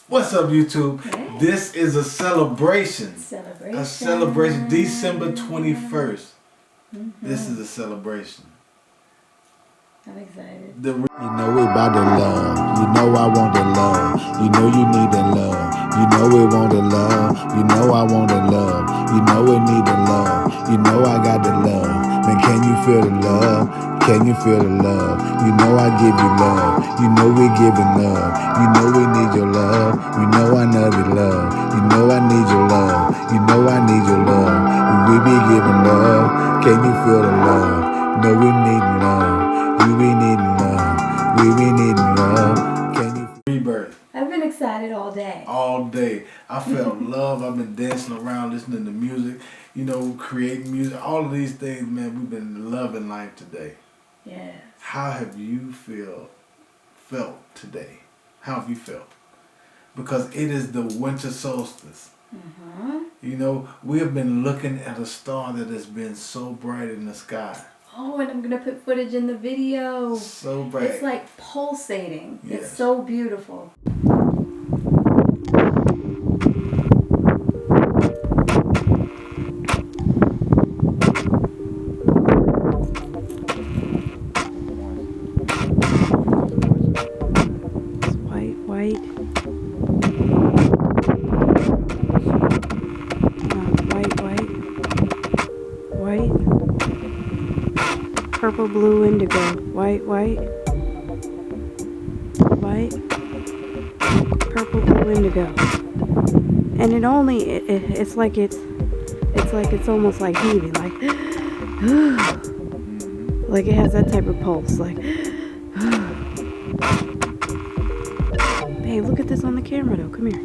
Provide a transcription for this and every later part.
What's up, YouTube? Yeah. This is a celebration. A celebration. December 21st. This is a celebration. I'm excited. You know we about the love. You know I want the love. You know you need the love. You know we want the love. You know I want the love. You know we need the love. You know I got the love. Man, can you feel the love? Can you feel the love? You know I give you love. You know we giving love. You know we need your love. You know I love your love. You know I need your love. You know I need your love. We be giving love. Can you feel the love? No, we need love. We be needing love. We be needing love. Can you rebirth? I've been excited all day. All day. I felt love. I've been dancing around, listening to music, you know, creating music. All of these things, man, we've been loving life today. Yes. How have you felt today? How have you felt? Because it is the winter solstice. You know, we have been looking at a star that has been so bright in the sky. Oh, and I'm going to put footage in the video. So bright. It's like pulsating. Yes. It's so beautiful. It's white. White. Purple, blue, indigo. White. Purple, blue, indigo. And it's like it's almost like heaving, like like it has that type of pulse, like Babe, look at this on the camera though. Come here.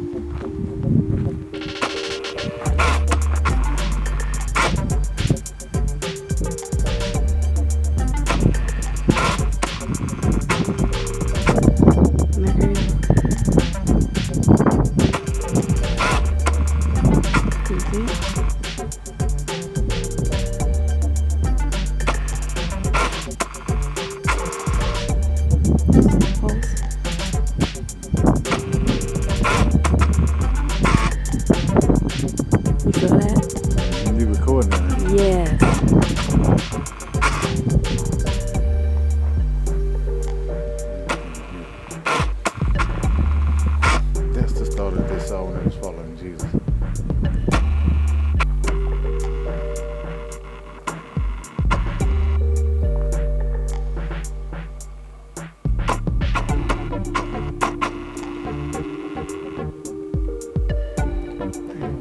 You feel that? You recording that? Yes. That's the star that they saw when they was following Jesus.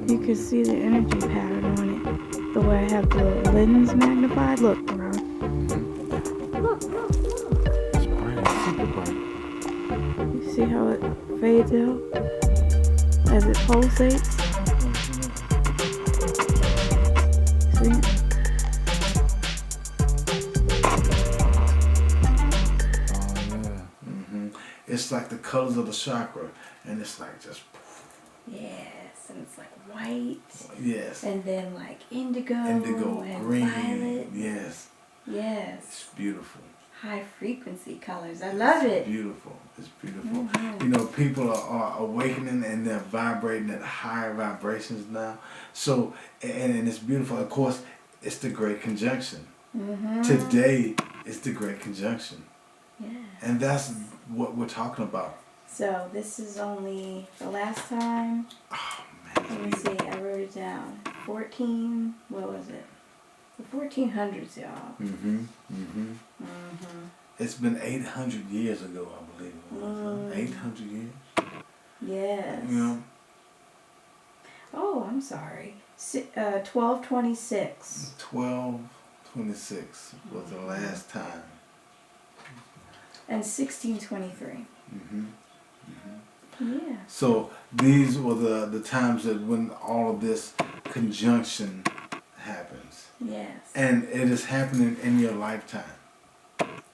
You can see the energy pattern on it. The way I have the lens magnified. Look, Ron. Look. It's bright. It's super bright. You see how it fades out as it pulsates? See it? Oh, yeah. It's like the colors of the chakra. And it's like just... Yes, and it's like white. Yes. And then like indigo and green. violet. Yes. Yes. It's beautiful. High frequency colors. I love it. Beautiful. It's beautiful. You know, people are awakening and they're vibrating at higher vibrations now. So, and it's beautiful. Of course, it's the Great Conjunction. Today is the Great Conjunction. Yes. And that's what we're talking about. So this is only the last time. Oh, Let man. me see. I wrote it down. 14. What was it? The 1400s, y'all. It's been 800 years ago, I believe it was. 800 years? Yes. You know? Oh, I'm sorry. 1226. 1226 was the last time. And 1623. Yeah. So these were the times that when all of this conjunction happens. Yes. And it is happening in your lifetime.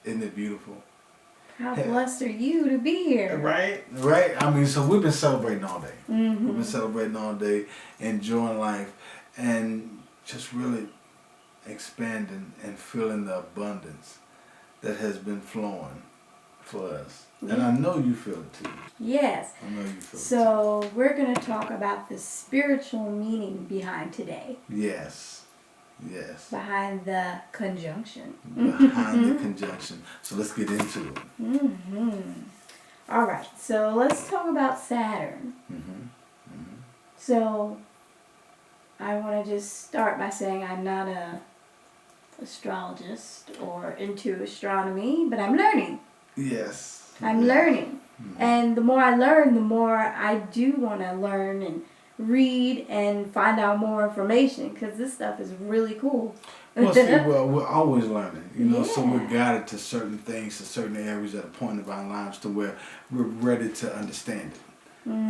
Isn't it beautiful? How blessed are you to be here? Right? I mean, so we've been celebrating all day. We've been celebrating all day, enjoying life, and just really expanding and feeling the abundance that has been flowing for us. And I know you feel it too. Yes. I know you feel it too. So we're going to talk about the spiritual meaning behind today. Yes. Yes. Behind the conjunction. Behind the conjunction. So let's get into it. All right. So let's talk about Saturn. So I want to just start by saying I'm not a astrologist or into astronomy, but I'm learning. Yes. I'm learning. And the more I learn, the more I do want to learn and read and find out more information, because this stuff is really cool. Well, see, we're always learning, you know, so we're guided to certain things, to certain areas at a point of our lives to where we're ready to understand it,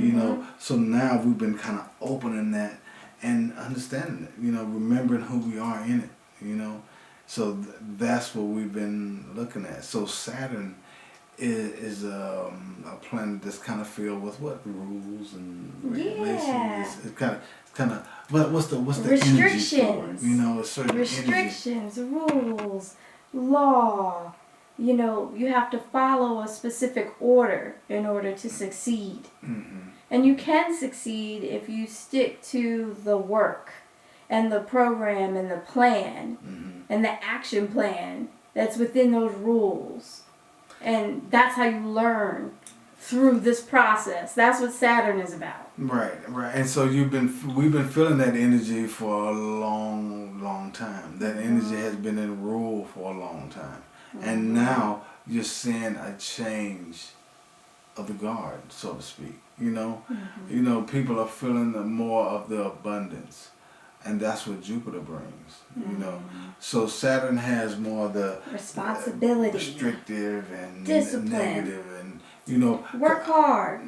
you know. So now we've been kind of opening that and understanding it, you know, remembering who we are in it, you know. So that's what we've been looking at. So Saturn is a planet that's kind of filled with what, rules and regulations. Yeah. It's kind of. But what's the restrictions? energy for it? You know, a certain restrictions, rules, law. You know, you have to follow a specific order in order to succeed. And you can succeed if you stick to the work and the program and the plan and the action plan that's within those rules. And that's how you learn through this process. That's what Saturn is about. Right. And so we've been feeling that energy for a long time. That energy has been in rule for a long time. And now you're seeing a change of the guard, so to speak. You know? You know, people are feeling more of the abundance. And that's what Jupiter brings, you know. So Saturn has more of the responsibility, restrictive and discipline, negative, and you know, work hard.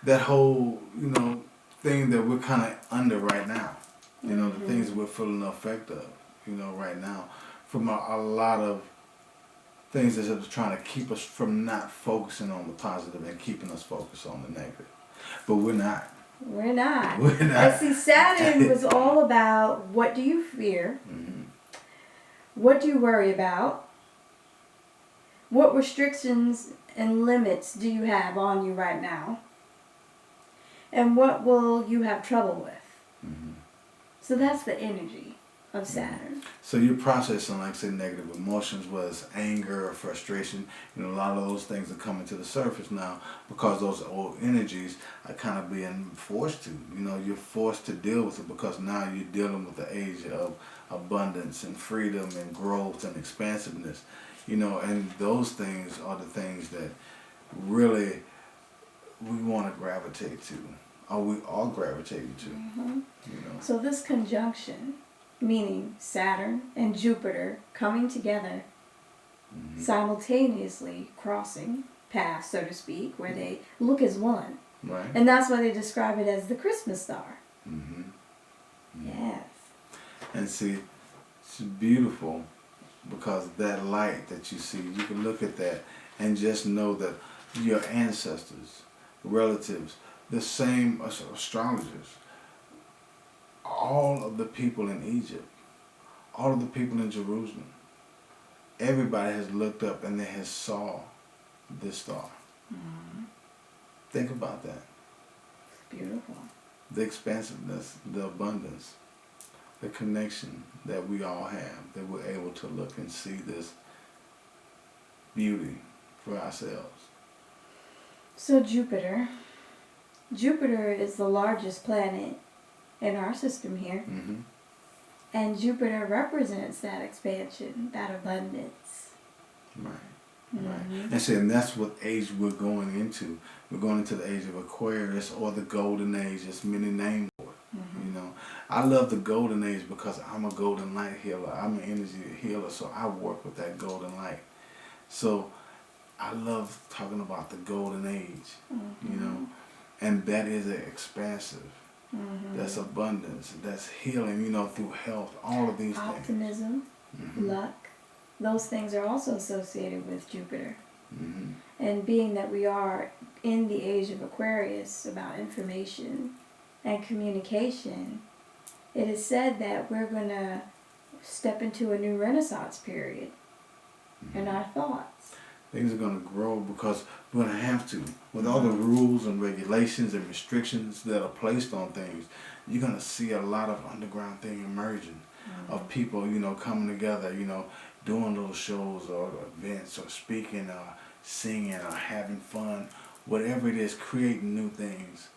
That whole, you know, thing that we're kind of under right now. You know, the things that we're feeling the effect of, you know, right now, from a lot of things that are trying to keep us from not focusing on the positive and keeping us focused on the negative. But we're not. We're not. But see, Saturn was all about, what do you fear? What do you worry about? What restrictions and limits do you have on you right now? And what will you have trouble with? So that's the energy of Saturn. So you're processing, like say, negative emotions, was anger or frustration. You know, a lot of those things are coming to the surface now because those old energies are kind of being forced to. You know, you're forced to deal with it because now you're dealing with the age of abundance and freedom and growth and expansiveness. You know, and those things are the things that really we want to gravitate to, or we are gravitating to. You know. So this conjunction, meaning Saturn and Jupiter coming together, simultaneously crossing paths, so to speak, where they look as one. Right. And that's why they describe it as the Christmas star. Yes. And see, it's beautiful because that light that you see, you can look at that and just know that your ancestors, relatives, the same astrologers, all of the people in Egypt, all of the people in Jerusalem, everybody has looked up and they has saw this star. Think about that. It's beautiful. The expansiveness, the abundance, the connection that we all have, that we're able to look and see this beauty for ourselves. So Jupiter is the largest planet in our system here. And Jupiter represents that expansion, that abundance. Right. And see, and that's what age we're going into. We're going into the age of Aquarius, or the golden age, as many names for it. You know, I love the golden age because I'm a golden light healer. I'm an energy healer, so I work with that golden light. So I love talking about the golden age, you know, and that is expansive. That's abundance. That's healing, you know, through health, all of these things. Optimism, luck. Those things are also associated with Jupiter. And being that we are in the age of Aquarius, about information and communication, it is said that we're going to step into a new Renaissance period in our thoughts. Things are going to grow because we're going to have to. With all the rules and regulations and restrictions that are placed on things, you're going to see a lot of underground thing emerging of people, coming together, doing little shows or events or speaking or singing or having fun, whatever it is, creating new things.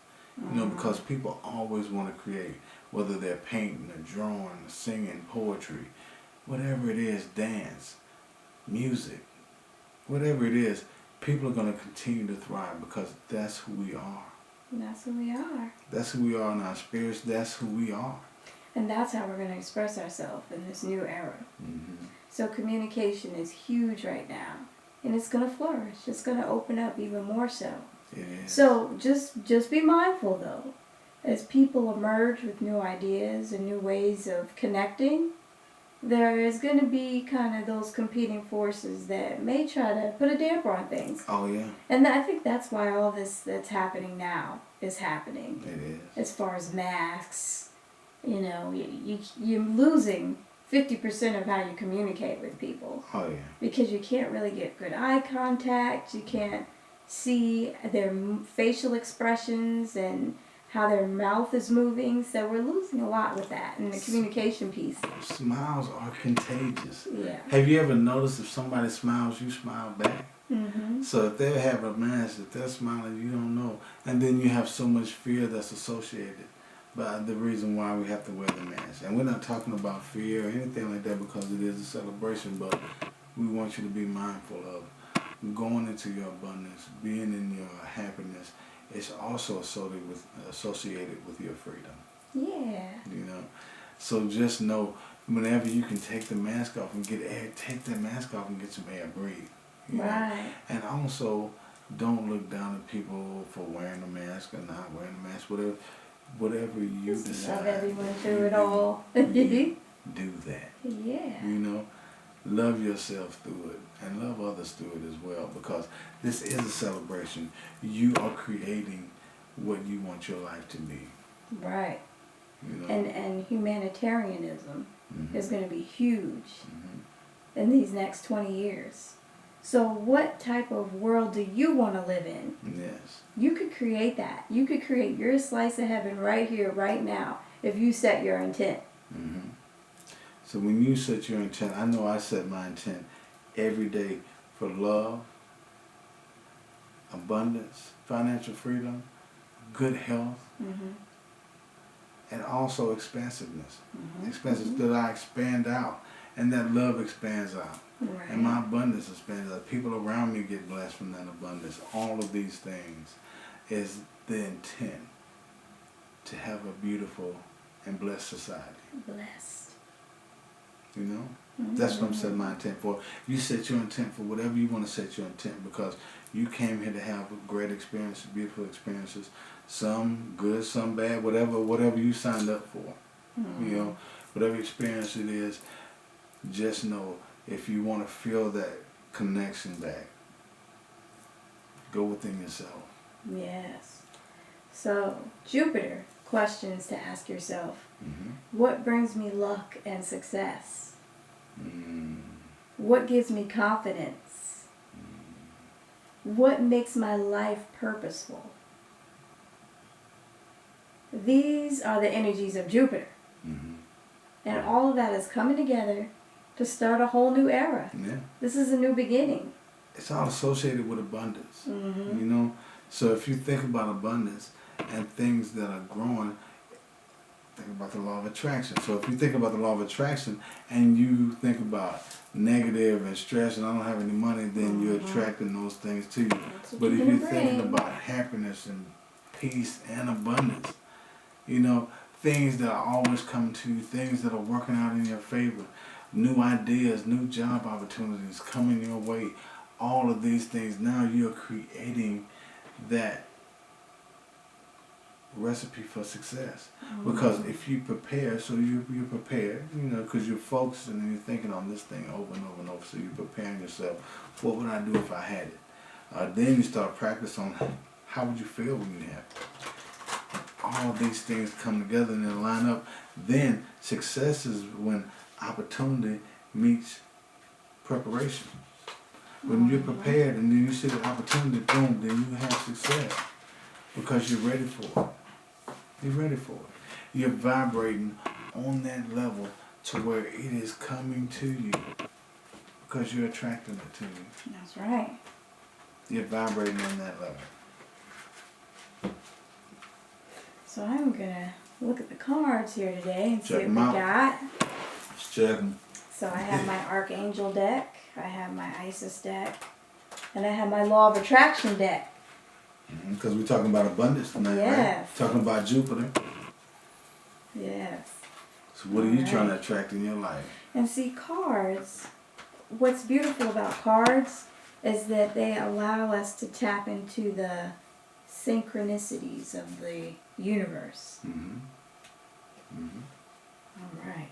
Because people always want to create, whether they're painting or drawing or singing, poetry, whatever it is, dance, music, whatever it is, people are going to continue to thrive because that's who we are. That's who we are. That's who we are in our spirits. That's who we are. And that's how we're going to express ourselves in this new era. Mm-hmm. So communication is huge right now. And it's going to flourish. It's going to open up even more so. It is. So just be mindful, though. As people emerge with new ideas and new ways of connecting, there is going to be kind of those competing forces that may try to put a damper on things. Oh, yeah. And I think that's why all this that's happening now is happening. It is. As far as masks, you're losing 50% of how you communicate with people. Oh, yeah. Because you can't really get good eye contact. You can't see their facial expressions and how their mouth is moving. So we're losing a lot with that in the communication piece. Smiles are contagious. Yeah. Have you ever noticed if somebody smiles, you smile back? Mm-hmm. So if they have a mask, if they're smiling, you don't know. And then you have so much fear that's associated by the reason why we have to wear the mask. And we're not talking about fear or anything like that because it is a celebration, but we want you to be mindful of going into your abundance, being in your happiness. It's also associated with your freedom. Yeah. So just know, whenever you can take the mask off and get air, take that mask off and get some air, breathe. Right. And also, don't look down at people for wearing a mask or not wearing a mask. Whatever you decide. Love everyone through it all. Do that. Yeah. Love yourself through it and love others through it as well, because this is a celebration. You are creating what you want your life to be. Right. And humanitarianism is going to be huge in these next 20 years. So what type of world do you want to live in? Yes. You could create that. You could create your slice of heaven right here, right now, if you set your intent. Mm-hmm. So when you set your intent, I know I set my intent every day for love, abundance, financial freedom, good health, and also expansiveness. Expansiveness that I expand out, and that love expands out. Right. And my abundance expands out. People around me get blessed from that abundance. All of these things is the intent to have a beautiful and blessed society. Blessed. That's what I'm setting my intent for. You set your intent for whatever you want to set your intent, because you came here to have great experiences, beautiful experiences, some good, some bad, whatever you signed up for. Whatever experience it is, just know, if you want to feel that connection back, go within yourself. Yes. So, Jupiter, questions to ask yourself. What brings me luck and success? What gives me confidence? What makes my life purposeful? These are the energies of Jupiter. And all of that is coming together to start a whole new era. Yeah. This is a new beginning. It's all associated with abundance. So if you think about abundance and things that are growing, think about the law of attraction. So if you think about the law of attraction and you think about negative and stress and I don't have any money, then you're attracting those things to you. But if you're thinking about happiness and peace and abundance, things that are always coming to you, things that are working out in your favor, new ideas, new job opportunities coming your way, all of these things, now you're creating that recipe for success. Because if you prepare, so you're prepared, because you're focused and you're thinking on this thing over and over and over, so you're preparing yourself. What would I do if I had it? Then you start practice on how would you feel when you have it. All of these things come together and they line up. Then success is when opportunity meets preparation. When you're prepared and then you see the opportunity, boom, then you have success because you're ready for it. You're ready for it. You're vibrating on that level to where it is coming to you because you're attracting it to you. That's right. You're vibrating on that level. So I'm gonna look at the cards here today and see Check what we 'em out. got. Let's check 'em. So I have my Archangel deck, I have my Isis deck, and I have my Law of Attraction deck. Because we're talking about abundance tonight, Yes. right? Talking about Jupiter. Yes. So what are you Alright. trying to attract in your life? And see, cards, what's beautiful about cards is that they allow us to tap into the synchronicities of the universe. Mm-hmm. All right.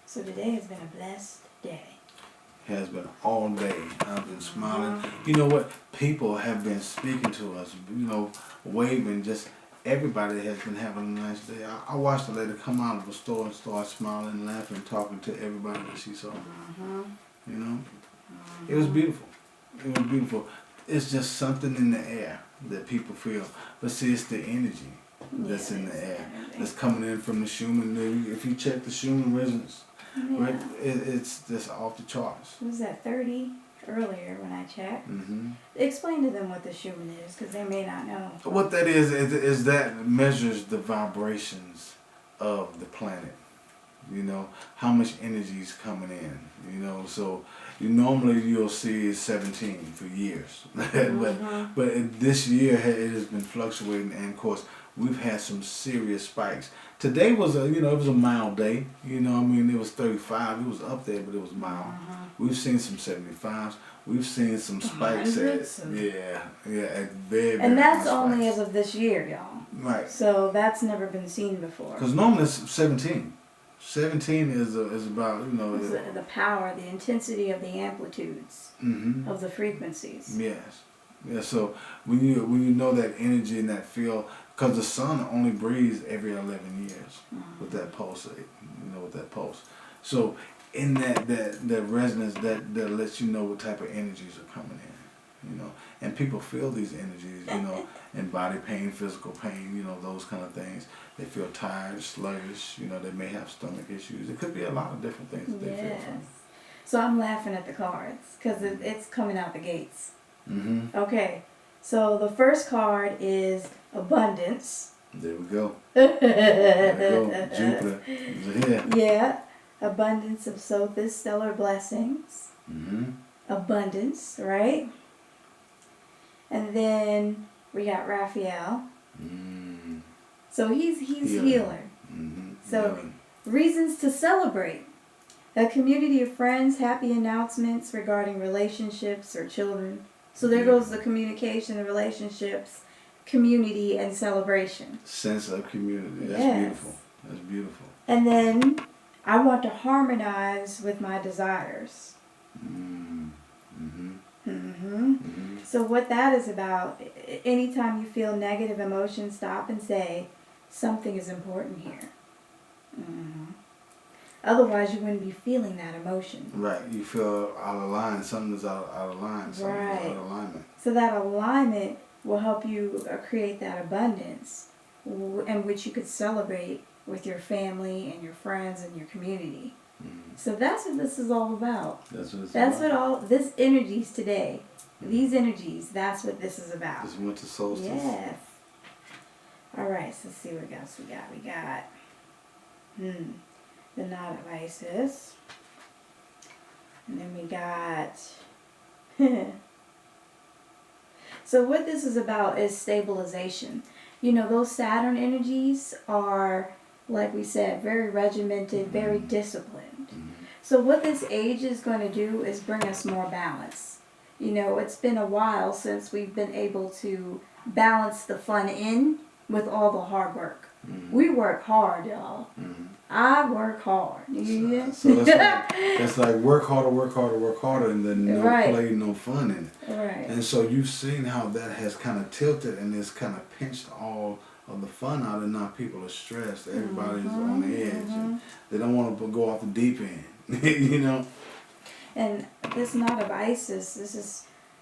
So today has been a blessed day. Has been all day. I've been smiling. You know what? People have been speaking to us, waving. Just everybody has been having a nice day. I watched a lady come out of the store and start smiling, laughing, talking to everybody that she saw. It was beautiful. It was beautiful. It's just something in the air that people feel. But see, it's the energy that's in the air that's coming in from the Schumann. If you check the Schumann resonance, right, it's just off the charts. Was that 30 earlier when I checked? Mm-hmm. Explain to them what the Schumann is, because they may not know. What that is that measures the vibrations of the planet. How much energy is coming in. So normally you'll see 17 for years, but this year it has been fluctuating, and of course we've had some serious spikes. Today was it was a mild day. It was 35. It was up there, but it was mild. We've seen some 75s. We've seen some spikes at at very And that's high only spikes. as of this year, y'all. Right. So that's never been seen before. Because normally it's 17. 17 is about It's the power, the intensity of the amplitudes Mm-hmm. of the frequencies. Yes. Yeah. So when you know that energy and that feel, because the sun only breathes every 11 years with that pulse, with that pulse. So in that resonance, that lets you know what type of energies are coming in, and people feel these energies, in body pain, physical pain, those kind of things. They feel tired, sluggish, they may have stomach issues. It could be a lot of different things that they feel from. So I'm laughing at the cards because it's coming out the gates. Mm-hmm. Okay, so the first card is abundance. There we go. There we go. Jupiter is here. Yeah, abundance of Sothis, stellar blessings. Mm-hmm. Abundance, right? And then we got Raphael. Mm. So he's healer. Mm-hmm. So Healing. reasons to celebrate. A community of friends, happy announcements regarding relationships or children. So there goes the communication, the relationships, community, and celebration. Sense of community. That's beautiful. That's beautiful. And then I want to harmonize with my desires. Mm. Mm-hmm. Mm-hmm. Mm-hmm. So what that is about, anytime you feel negative emotions, stop and say, something is important here. Mm-hmm. Otherwise, you wouldn't be feeling that emotion. Right. You feel out of line. Something's out of line. Something's Right. out of alignment. So that alignment will help you create that abundance in which you could celebrate with your family and your friends and your community. Mm-hmm. So that's what this is all about. That's what it's That's about. what all this energies today. These energies, that's what this is about. This winter solstice. Yes. All right, so let's see what else we got. We got the Knot of Isis. And then we got so what this is about is stabilization. Those Saturn energies are, like we said, very regimented, very disciplined. Mm-hmm. So what this age is going to do is bring us more balance. It's been a while since we've been able to balance the fun in with all the hard work. Mm-hmm. We work hard, y'all. Mm-hmm. I work hard. Yeah. So that's like work harder, and then no play, no fun in it. Right. And so you've seen how that has kind of tilted and it's kind of pinched all of the fun out, and now people are stressed. Everybody's on the edge. And they don't want to go off the deep end. You know? And this knot of Isis, this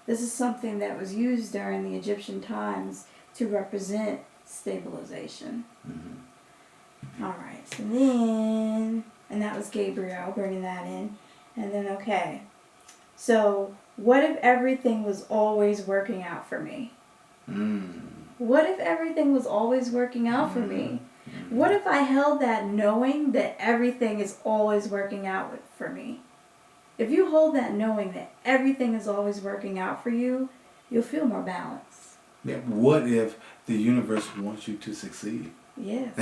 is something that was used during the Egyptian times to represent stabilization. All right, so then, and that was Gabriel bringing that in. And then, okay, so what if everything was always working out for me? What if everything was always working out for me? What if I held that knowing that everything is always working out for me? If you hold that knowing that everything is always working out for you, you'll feel more balanced. Yeah. What if the universe wants you to succeed? Yes.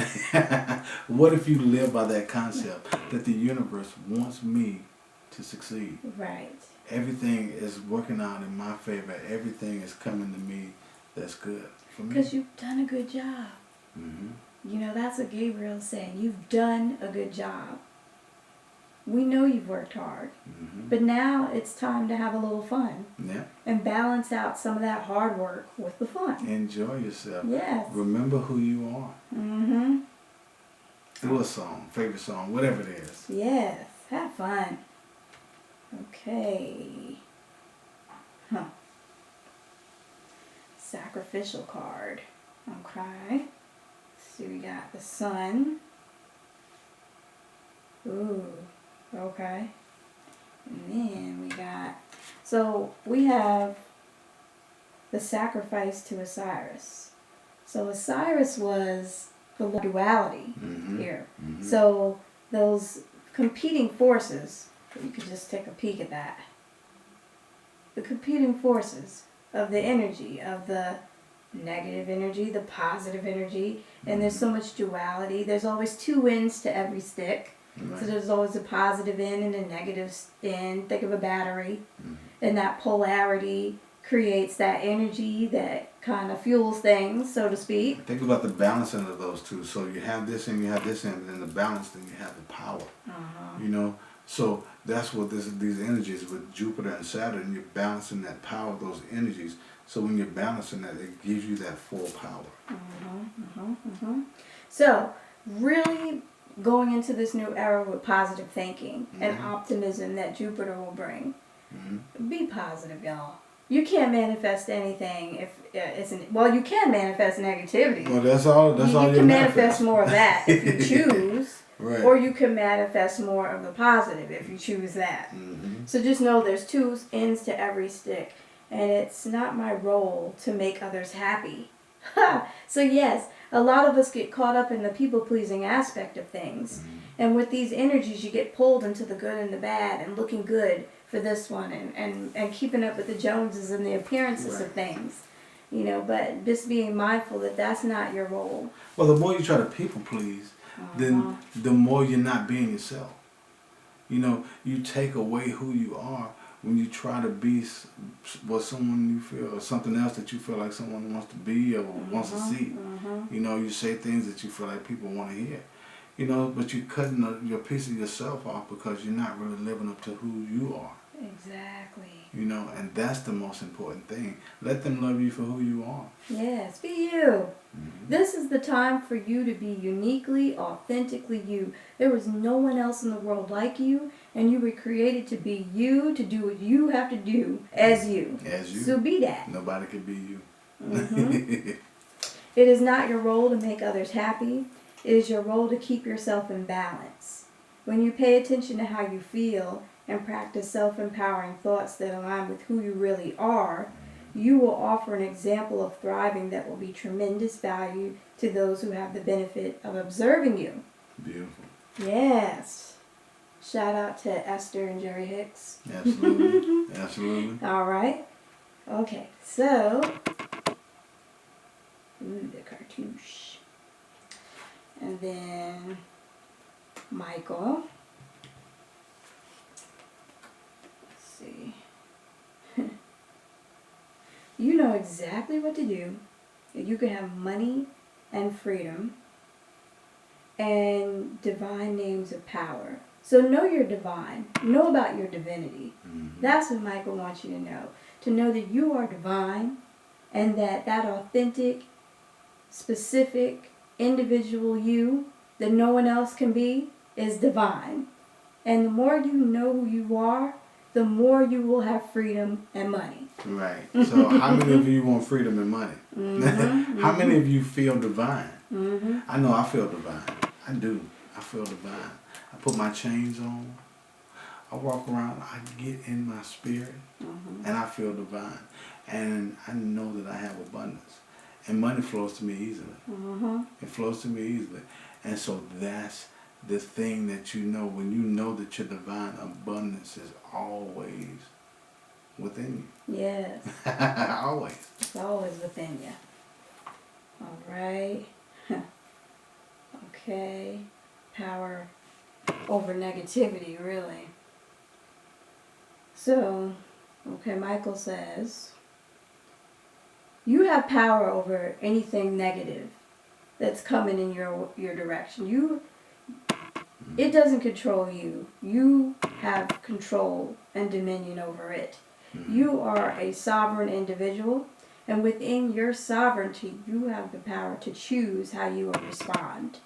What if you live by that concept that the universe wants me to succeed? Right. Everything is working out in my favor. Everything is coming to me that's good for me. Because you've done a good job. You know, that's what Gabriel's saying. You've done a good job. We know you've worked hard. But now it's time to have a little fun. Yeah. And balance out some of that hard work with the fun. Enjoy yourself. Yes. Remember who you are. Do a song, favorite song, whatever it is. Yes. Have fun. Okay. Sacrificial card. Okay. So we got the sun. Ooh. Okay. And then we got, so we have the sacrifice to Osiris. So Osiris was the duality here. So those competing forces, you could just take a peek at that. The competing forces of the energy, of the negative energy, the positive energy, and there's so much duality. There's always two ends to every stick. Right. So there's always a positive end and a negative end. Think of a battery. And that polarity creates that energy that kind of fuels things, so to speak. Think about the balancing of those two. So you have this and you have this end, and then the balance, then you have the power. You know? So that's what these energies with Jupiter and Saturn, you're balancing that power of those energies. So when you're balancing that, it gives you that full power. So really going into this new era with positive thinking and optimism that Jupiter will bring. Be positive, y'all. You can't manifest anything if it's well, you can manifest negativity. Well, that's all. That's all you can manifest more of that if you choose. Right. Or you can manifest more of the positive if you choose that. So just know there's two ends to every stick. And it's not my role to make others happy. So yes, a lot of us get caught up in the people-pleasing aspect of things. And with these energies, you get pulled into the good and the bad and looking good for this one and keeping up with the Joneses and the appearances of things. You know, but just being mindful that that's not your role. Well, the more you try to people-please, then the more you're not being yourself. You know, you take away who you are when you try to be what someone you feel, or something else that you feel like someone wants to be or wants to see. You know, you say things that you feel like people want to hear. You know, but you're cutting your piece of yourself off because you're not really living up to who you are. Exactly. You know, and that's the most important thing. Let them love you for who you are. Yes, be you. This is the time for you to be uniquely, authentically you. There was no one else in the world like you, and you were created to be you, to do what you have to do as you. As you. So be that. Nobody can be you. It is not your role to make others happy. It is your role to keep yourself in balance. When you pay attention to how you feel and practice self-empowering thoughts that align with who you really are, you will offer an example of thriving that will be tremendous value to those who have the benefit of observing you. Beautiful. Yes. Shout out to Esther and Jerry Hicks. Absolutely. Absolutely. All right. Okay, so, the cartouche. And then Michael. Let's see. You know exactly what to do. You can have money and freedom and divine names of power. So know you're divine. Know about your divinity. That's what Michael wants you to know. To know that you are divine and that authentic, specific, individual you that no one else can be is divine. And the more you know who you are, the more you will have freedom and money. Right. So how many of you want freedom and money? Mm-hmm. How many of you feel divine? Mm-hmm. I know I feel divine. I do. I feel divine. I put my chains on. I walk around. I get in my spirit. Mm-hmm. And I feel divine. And I know that I have abundance. And money flows to me easily. Mm-hmm. It flows to me easily. And so that's the thing that you know. When you know that your divine abundance is always within Yes. you. Always. It's always within you. All right. Okay. Power over negativity, really. So, okay, Michael says, you have power over anything negative that's coming in your direction. It doesn't control you. You have control and dominion over it. You are a sovereign individual, and within your sovereignty, you have the power to choose how you will respond.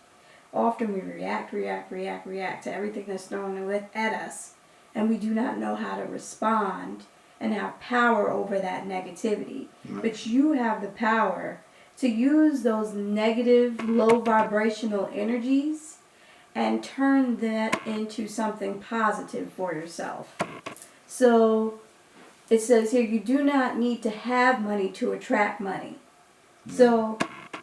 Often we react to everything that's thrown at us, and we do not know how to respond and have power over that negativity. But you have the power to use those negative, low vibrational energies and turn that into something positive for yourself. So it says here, you do not need to have money to attract money. So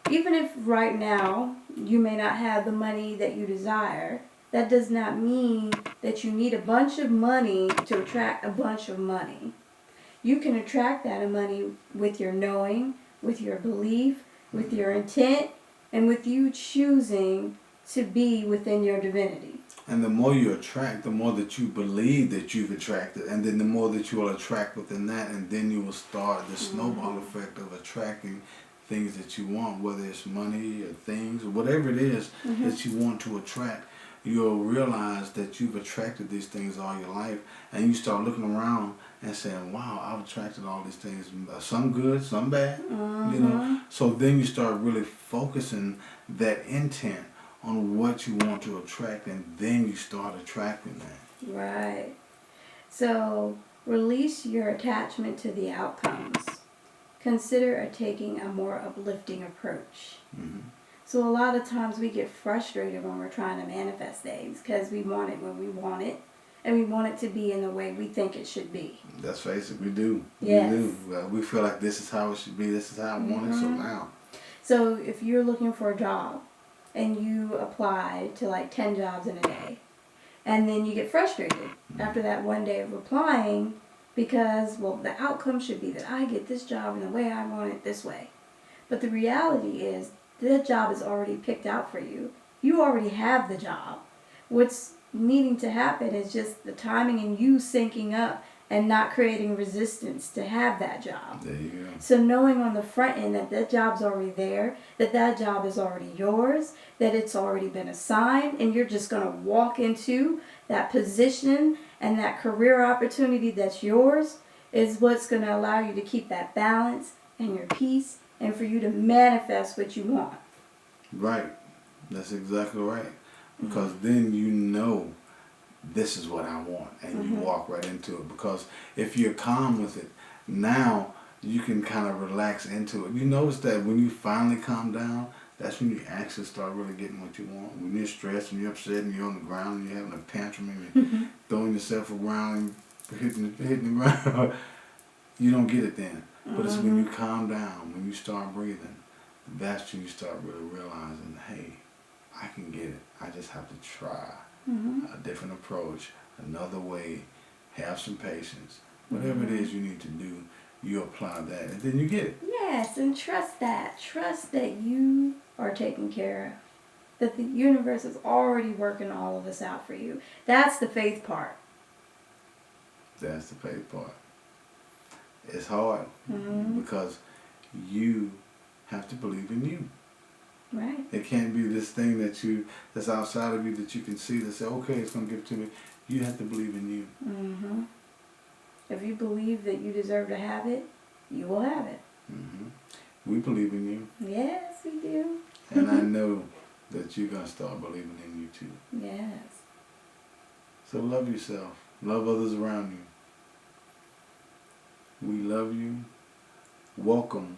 even if right now you may not have the money that you desire, that does not mean that you need a bunch of money to attract a bunch of money. You can attract that money with your knowing, with your belief, with your intent, and with you choosing to be within your divinity. And the more you attract, the more that you believe that you've attracted, and then the more that you will attract within that, and then you will start the snowball effect of attracting things that you want, whether it's money or things or whatever it is that you want to attract. You'll realize that you've attracted these things all your life, and you start looking around and saying, wow, I've attracted all these things, some good, some bad, you know. So then you start really focusing that intent on what you want to attract, and then you start attracting that. Right. So release your attachment to the outcomes. Consider taking a more uplifting approach. So a lot of times we get frustrated when we're trying to manifest things because we want it when we want it, and we want it to be in the way we think it should be. Let's face it, we do. Yes. We do. We feel like this is how it should be, this is how I want it, so now. So if you're looking for a job and you apply to like 10 jobs in a day, and then you get frustrated after that one day of applying because, well, the outcome should be that I get this job in the way I want it this way. But the reality is that job is already picked out for you. You already have the job. What's needing to happen is just the timing and you syncing up and not creating resistance to have that job. There you go. So knowing on the front end that that job's already there, that job is already yours, that it's already been assigned, and you're just going to walk into that position and that career opportunity that's yours is what's going to allow you to keep that balance and your peace and for you to manifest what you want. Right. That's exactly right. Because then you know this is what I want, and you walk right into it. Because if you're calm with it, now you can kind of relax into it. You notice that when you finally calm down, that's when you actually start really getting what you want. When you're stressed and you're upset and you're on the ground and you're having a tantrum and you're throwing yourself around and hitting the ground, you don't get it then. But it's when you calm down, when you start breathing, that's when you start really realizing, hey, I can get it. I just have to try a different approach, another way, have some patience. Whatever it is you need to do, you apply that, and then you get it. Yes, and trust that. Trust that you are taken care of. That the universe is already working all of this out for you. That's the faith part. That's the faith part. It's hard because you have to believe in you. Right. It can't be this thing that's outside of you that you can see that say, okay, it's going to give it to me. You have to believe in you. If you believe that you deserve to have it, you will have it. We believe in you. Yes, we do. And I know that you're going to start believing in you too. Yes. So love yourself. Love others around you. We love you. Welcome.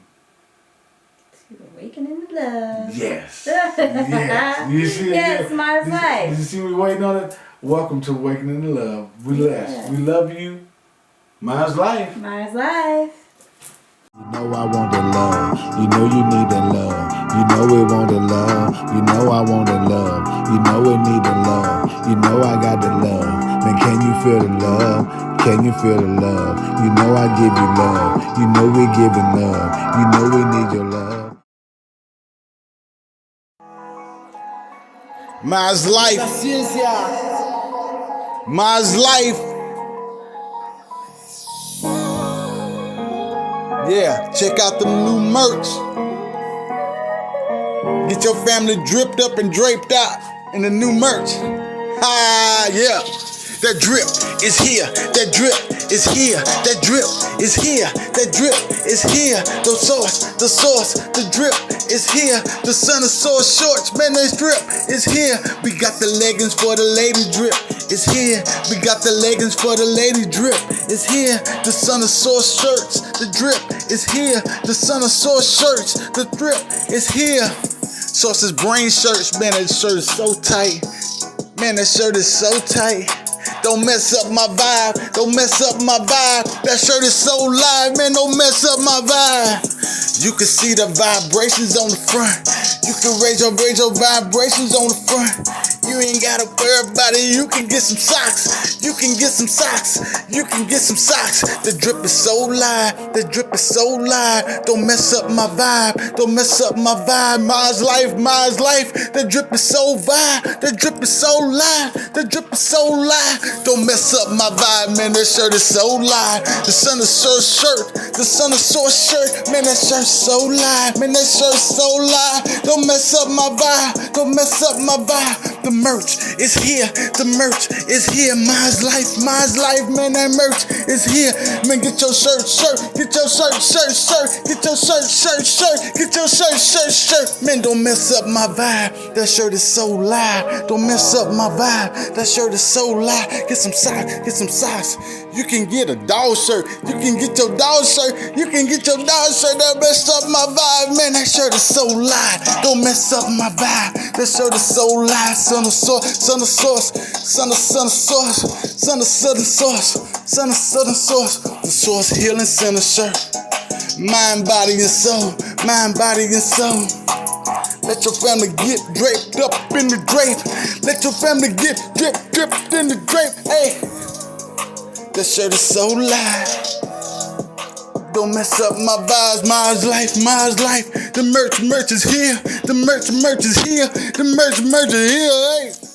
To Awakening to Love. Yes. Yes. You see it? Yes, Mars Life. You see me waiting on it? Welcome to Awakening to Love. We love you. Mars Life. Mars Life. You know I want the love. You know you need the love. You know we want the love. You know I want the love. You know we need the love. You know I got the love. Man, can you feel the love? Can you feel the love? You know I give you love. You know we giving love. You know we need your love. Mars Life. Mars Life. Yeah, check out the new merch. Get your family dripped up and draped out in the new merch. Yeah. That drip is here. That drip is here. That drip is here. That drip is here. The source, the drip is here. The son of source shorts, man, this drip is here. We got the leggings for the lady drip. It's here. We got the leggings for the lady drip. It's here. The son of source shirts. The drip is here. The son of source shirts. The drip is here. Source's brain shirts. Man, that shirt is so tight. Man, that shirt is so tight. Don't mess up my vibe. Don't mess up my vibe. That shirt is so live. Man, don't mess up my vibe. You can see the vibrations on the front. You can raise your vibrations on the front. You ain't gotta worry about it. You can get some socks. You can get some socks. You can get some socks. The drip is so live. The drip is so live. Don't mess up my vibe. Don't mess up my vibe. Mars Life, Mars Life. The drip is so vibe. The drip is so live. The drip is so live. Don't mess up my vibe, man. That shirt is so live. The son of source shirt. The son of source shirt. Man, that shirt's so live. Man, that shirt's so live. Don't mess up my vibe. Don't mess up my vibe. The merch is here. The merch is here. Mars Life, man, that merch is here. Man, get your shirt. Get your shirt. Get your shirt. Get your shirt. Man, don't mess up my vibe. That shirt is so live. Don't mess up my vibe. That shirt is so live. Get some socks. You can get a dog shirt. You can get your dog shirt. That messed up my vibe. Man, that shirt is so live. Don't mess up my vibe. That shirt is so live. Son of source. Son of southern source. The source healing center shirt. Mind, body, and soul. Let your family get draped up in the drape. Let your family get dripped in the drape. Hey, that shirt is so live. Don't mess up my vibes. Mars Life. The merch is here. The merch is here. The merch is here. Hey.